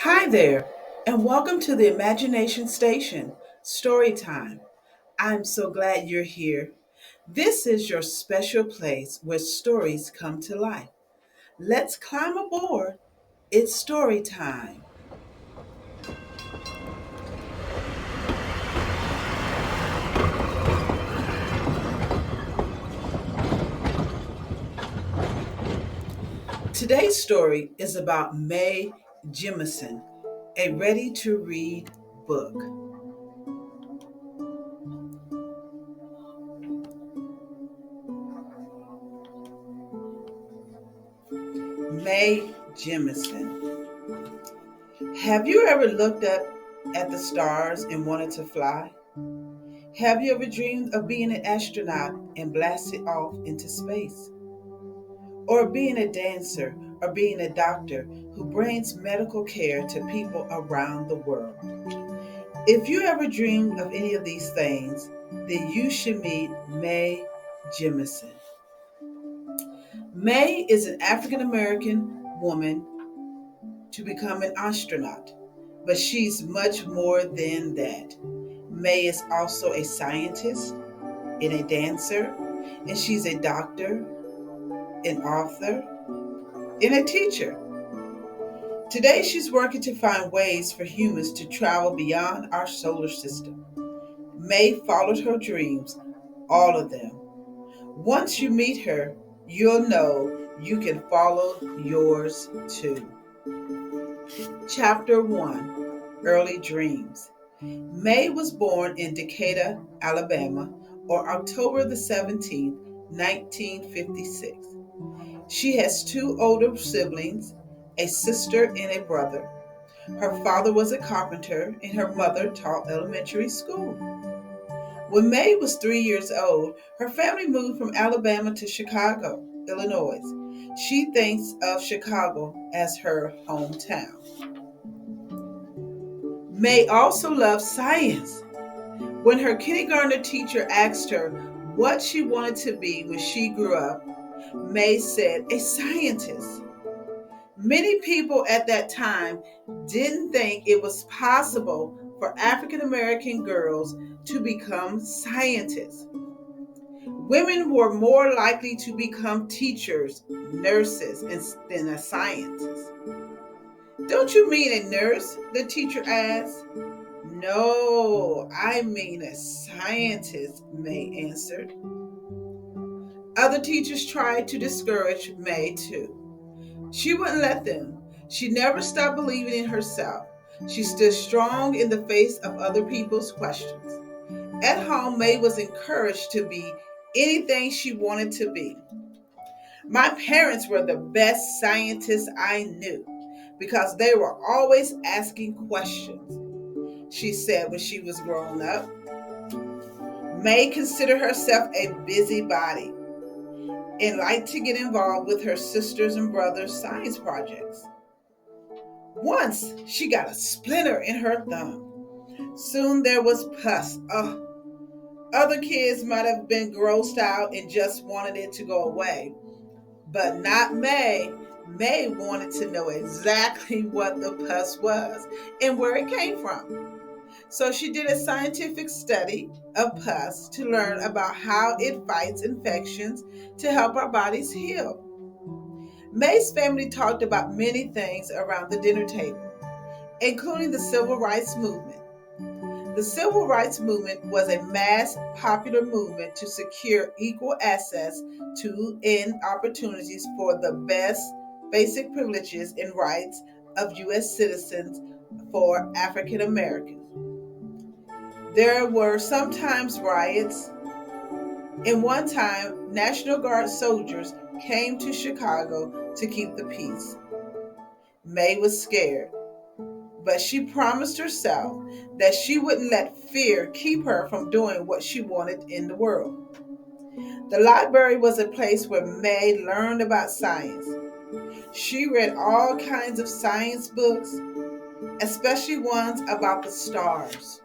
Hi there, and welcome to the Imagination Station Storytime. I'm so glad you're here. This is your special place where stories come to life. Let's climb aboard. It's story time. Today's story is about Mae Jemison, a ready to read book. Mae Jemison. Have you ever looked up at the stars and wanted to fly? Have you ever dreamed of being an astronaut and blasted off into space? Or being a dancer or being a doctor who brings medical care to people around the world? If you ever dreamed of any of these things, then you should meet Mae Jemison. Mae is an African American woman to become an astronaut, but she's much more than that. Mae is also a scientist and a dancer, and she's a doctor, an author, and a teacher. Today, she's working to find ways for humans to travel beyond our solar system. Mae followed her dreams, all of them. Once you meet her, you'll know you can follow yours too. Chapter 1: Early Dreams. Mae was born in Decatur, Alabama, on October the 17th, 1956. She has two older siblings, a sister and a brother. Her father was a carpenter and her mother taught elementary school. When Mae was 3 years old, her family moved from Alabama to Chicago, Illinois. She thinks of Chicago as her hometown. Mae also loves science. When her kindergarten teacher asked her what she wanted to be when she grew up, Mae said, a scientist. Many people at that time didn't think it was possible for African American girls to become scientists. Women were more likely to become teachers, nurses, than a scientist. Don't you mean a nurse? The teacher asked. No, I mean a scientist, Mae answered. Other teachers tried to discourage Mae too. She wouldn't let them. She never stopped believing in herself. She stood strong in the face of other people's questions. At home, Mae was encouraged to be anything she wanted to be. My parents were the best scientists I knew because they were always asking questions, she said when she was growing up. Mae considered herself a busybody and liked to get involved with her sisters and brothers' science projects. Once she got a splinter in her thumb. Soon there was pus. Other kids might have been grossed out and just wanted it to go away, but not Mae. Mae wanted to know exactly what the pus was and where it came from. So she did a scientific study of pus to learn about how it fights infections to help our bodies heal. Mae's family talked about many things around the dinner table, including the civil rights movement. The civil rights movement was a mass popular movement to secure equal access to and opportunities for the best basic privileges and rights of U.S. citizens for African Americans. There were sometimes riots, and one time National Guard soldiers came to Chicago to keep the peace. Mae was scared, but she promised herself that she wouldn't let fear keep her from doing what she wanted in the world. The library was a place where Mae learned about science. She read all kinds of science books, especially ones about the stars.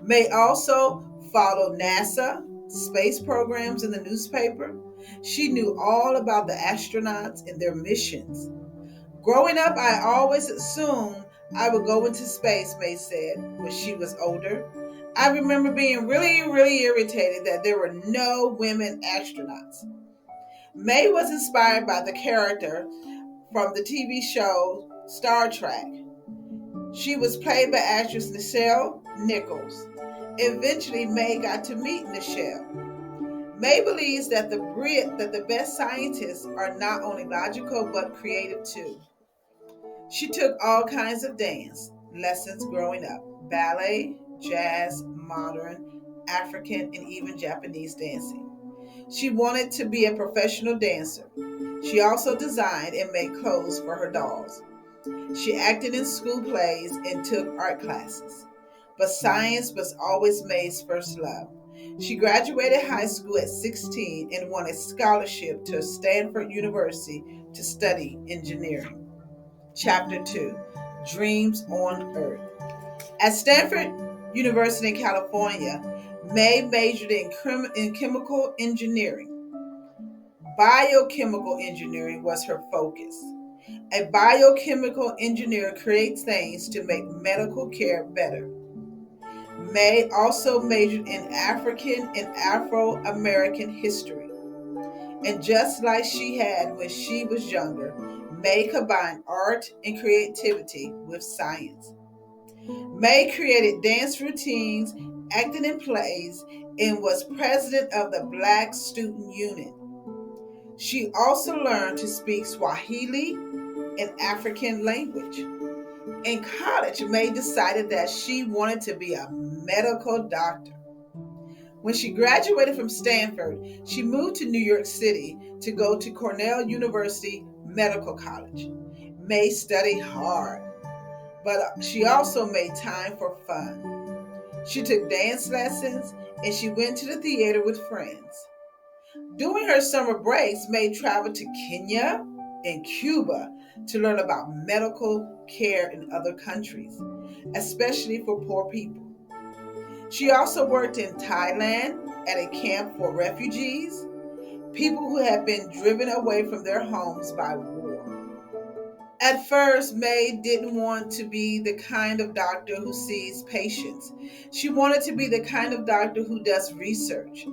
Mae also followed NASA, space programs in the newspaper. She knew all about the astronauts and their missions. Growing up, I always assumed I would go into space, Mae said when she was older. I remember being really irritated that there were no women astronauts. Mae was inspired by the character from the TV show Star Trek. She was played by actress Nichelle Nichols. Eventually, Mae got to meet Nichelle. Mae believes that the best scientists are not only logical but creative too. She took all kinds of dance lessons growing up: ballet, jazz, modern, African, and even Japanese dancing. She wanted to be a professional dancer. She also designed and made clothes for her dolls. She acted in school plays and took art classes. But science was always Mae's first love. She graduated high school at 16 and won a scholarship to Stanford University to study engineering. Chapter 2: Dreams on Earth. At Stanford University in California, Mae majored in chemical engineering. Biochemical engineering was her focus. A biochemical engineer creates things to make medical care better. Mae also majored in African and Afro American history. And just like she had when she was younger, Mae combined art and creativity with science. Mae created dance routines, acted in plays, and was president of the Black Student Union. She also learned to speak Swahili, an African language. In college, Mae decided that she wanted to be a medical doctor. When she graduated from Stanford, she moved to New York City to go to Cornell University Medical College. Mae studied hard, but she also made time for fun. She took dance lessons and she went to the theater with friends. During her summer breaks, Mae traveled to Kenya and Cuba to learn about medical care in other countries, especially for poor people. She also worked in Thailand at a camp for refugees, people who had been driven away from their homes by war. At first, Mae didn't want to be the kind of doctor who sees patients. She wanted to be the kind of doctor who does research.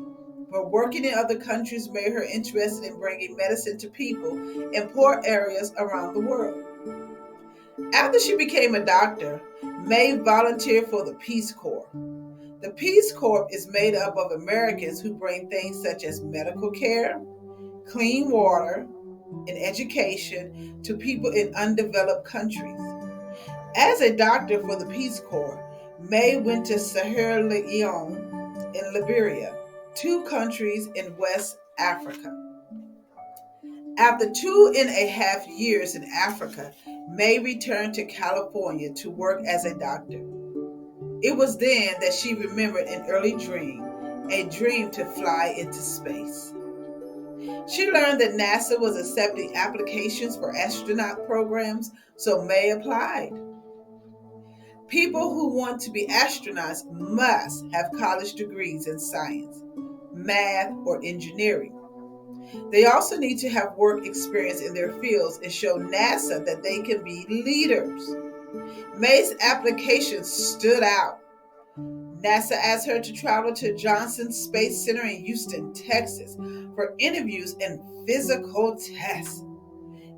But working in other countries made her interested in bringing medicine to people in poor areas around the world. After she became a doctor, Mae volunteered for the Peace Corps. The Peace Corps is made up of Americans who bring things such as medical care, clean water, and education to people in undeveloped countries. As a doctor for the Peace Corps, Mae went to Sierra Leone and Liberia, two countries in West Africa. After 2.5 years in Africa, Mae returned to California to work as a doctor. It was then that she remembered an early dream, a dream to fly into space. She learned that NASA was accepting applications for astronaut programs, so Mae applied. People who want to be astronauts must have college degrees in science, math, or engineering. They also need to have work experience in their fields and show NASA that they can be leaders. Mae's application stood out. NASA asked her to travel to Johnson Space Center in Houston, Texas, for interviews and physical tests.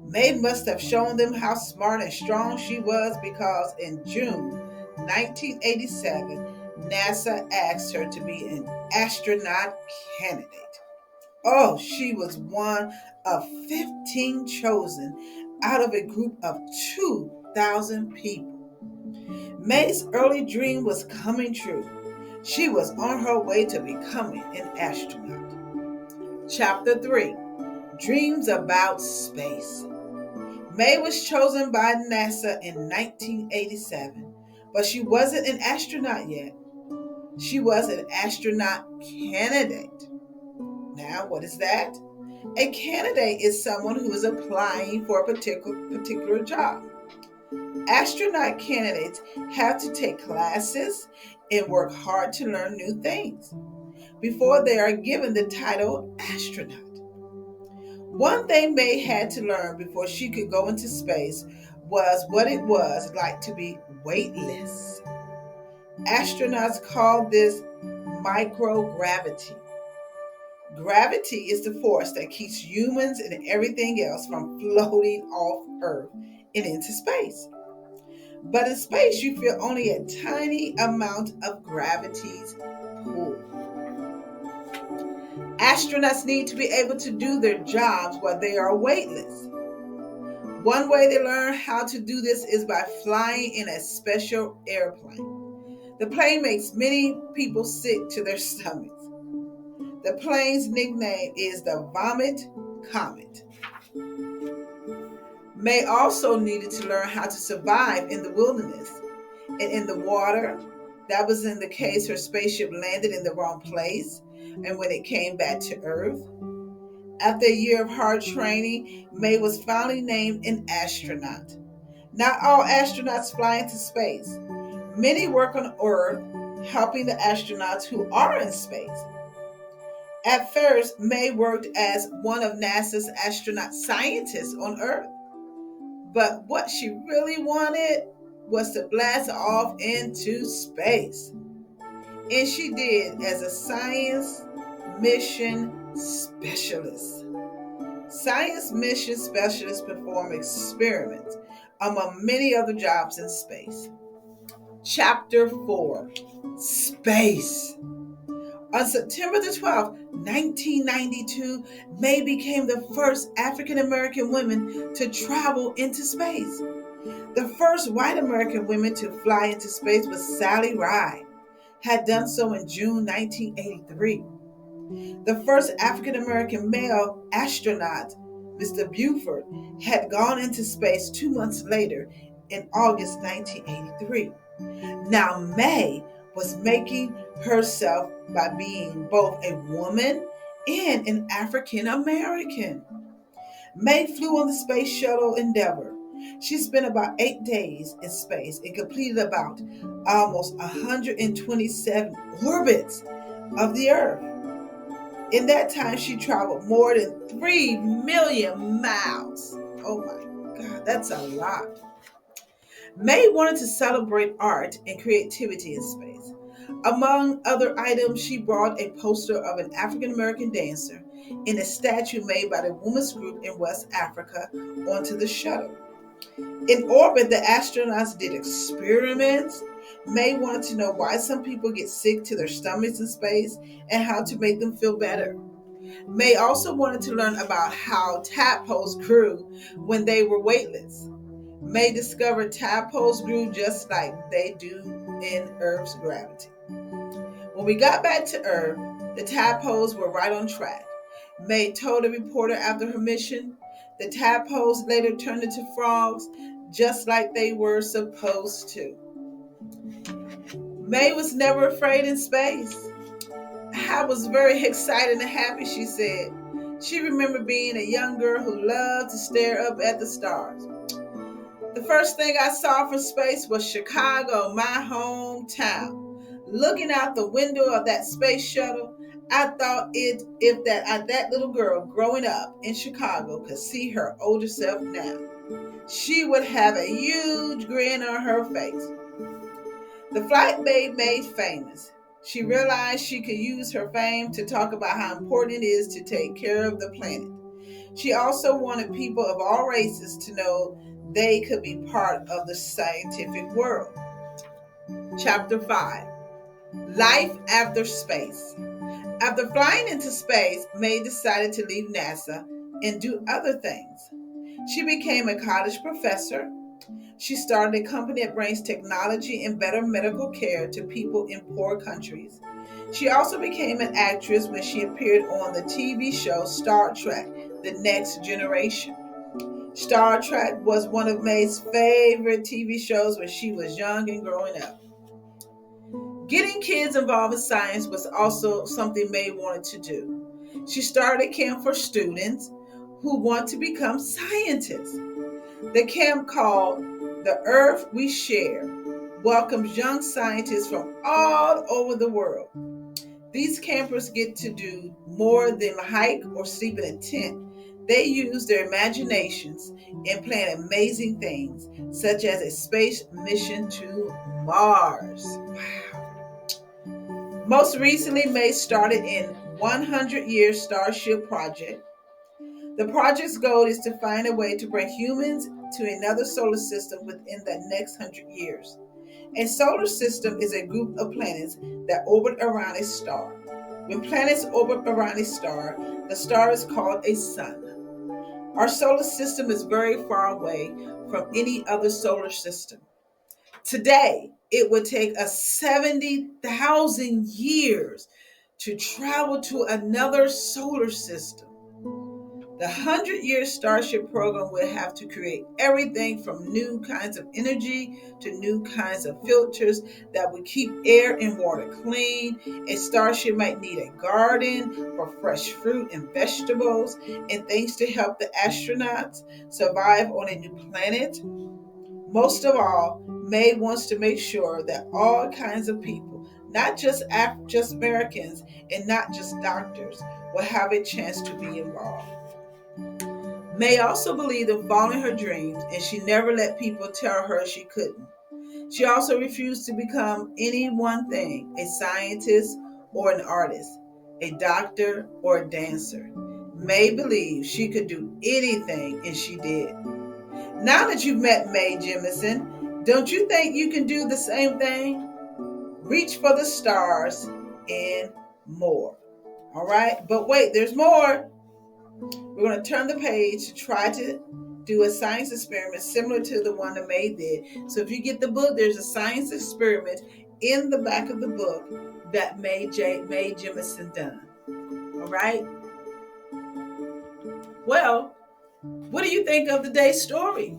Mae must have shown them how smart and strong she was because in June 1987, NASA asked her to be an astronaut candidate. Oh, she was one of 15 chosen out of a group of 2,000 people. Mae's early dream was coming true. She was on her way to becoming an astronaut. Chapter 3: Dreams about Space. Mae was chosen by NASA in 1987, but she wasn't an astronaut yet. She was an astronaut candidate. Now, what is that? A candidate is someone who is applying for a particular job. Astronaut candidates have to take classes and work hard to learn new things before they are given the title astronaut. One thing Mae had to learn before she could go into space was what it was like to be weightless. Astronauts call this microgravity. Gravity is the force that keeps humans and everything else from floating off Earth and into space. But in space, you feel only a tiny amount of gravity's pull. Astronauts need to be able to do their jobs while they are weightless. One way they learn how to do this is by flying in a special airplane. The plane makes many people sick to their stomachs. The plane's nickname is the Vomit Comet. Mae also needed to learn how to survive in the wilderness and in the water. That was in the case her spaceship landed in the wrong place and when it came back to Earth. After a year of hard training, Mae was finally named an astronaut. Not all astronauts fly into space. Many work on Earth, helping the astronauts who are in space. At first, Mae worked as one of NASA's astronaut scientists on Earth. But what she really wanted was to blast off into space. And she did as a science mission specialist. Science mission specialists perform experiments among many other jobs in space. Chapter 4: Space. On September the 12th, 1992, Mae became the first African American woman to travel into space. The first white American woman to fly into space was Sally Ride, had done so in June 1983. The first African American male astronaut, Mr. Buford, had gone into space 2 months later in August 1983. Now, Mae was making herself by being both a woman and an African American. Mae flew on the space shuttle Endeavour. She spent about 8 days in space and completed about almost 127 orbits of the Earth. In that time, she traveled more than 3 million miles. Oh my God, that's a lot. Mae wanted to celebrate art and creativity in space. Among other items, she brought a poster of an African American dancer and a statue made by the women's group in West Africa onto the shuttle. In orbit, the astronauts did experiments. Mae wanted to know why some people get sick to their stomachs in space and how to make them feel better. Mae also wanted to learn about how tadpoles grew when they were weightless. Mae discovered tadpoles grew just like they do in Earth's gravity. When we got back to Earth, the tadpoles were right on track. Mae told a reporter after her mission, the tadpoles later turned into frogs just like they were supposed to. Mae was never afraid in space. I was very excited and happy, she said. She remembered being a young girl who loved to stare up at the stars. The first thing I saw from space was Chicago, my hometown. Looking out the window of that space shuttle, I thought that little girl growing up in Chicago could see her older self now, she would have a huge grin on her face. The flight made Mae famous. She realized she could use her fame to talk about how important it is to take care of the planet. She also wanted people of all races to know they could be part of the scientific world. Chapter 5: Life After Space. After flying into space, Mae decided to leave NASA and do other things. She became a college professor. She started a company that brings technology and better medical care to people in poor countries. She also became an actress when she appeared on the TV show Star Trek: The Next Generation. Star Trek was one of Mae's favorite TV shows when she was young and growing up. Getting kids involved in science was also something Mae wanted to do. She started a camp for students who want to become scientists. The camp, called The Earth We Share, welcomes young scientists from all over the world. These campers get to do more than hike or sleep in a tent. They use their imaginations and plan amazing things, such as a space mission to Mars. Most recently, May started in 100-year Starship project. The project's goal is to find a way to bring humans to another solar system within the next 100 years. A solar system is a group of planets that orbit around a star. When planets orbit around a star, the star is called a sun. Our solar system is very far away from any other solar system. Today, it would take us 70,000 years to travel to another solar system. The 100-year Starship program will have to create everything from new kinds of energy to new kinds of filters that would keep air and water clean. A Starship might need a garden for fresh fruit and vegetables and things to help the astronauts survive on a new planet. Most of all, May wants to make sure that all kinds of people, not just Americans and not just doctors, will have a chance to be involved. May also believed in following her dreams, and she never let people tell her she couldn't. She also refused to become any one thing: a scientist or an artist, a doctor or a dancer. May believed she could do anything, and she did. Now that you've met Mae Jemison, don't you think you can do the same thing? Reach for the stars and more. All right, but wait, there's more. We're going to turn the page to try to do a science experiment similar to the one that May did. So if you get the book, there's a science experiment in the back of the book that Mae Jemison done. All right. Well, what do you think of today's story?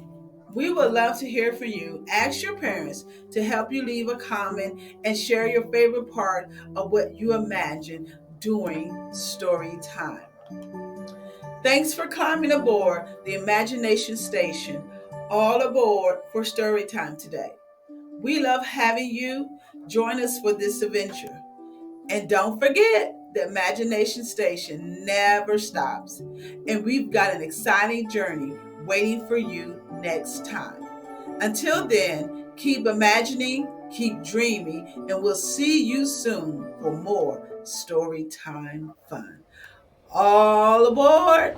We would love to hear from you. Ask your parents to help you leave a comment and share your favorite part of what you imagine during story time. Thanks for climbing aboard the Imagination Station. All aboard for story time today. We love having you join us for this adventure. And don't forget, the Imagination Station never stops. And we've got an exciting journey waiting for you next time. Until then, keep imagining, keep dreaming, and we'll see you soon for more story time fun. All aboard!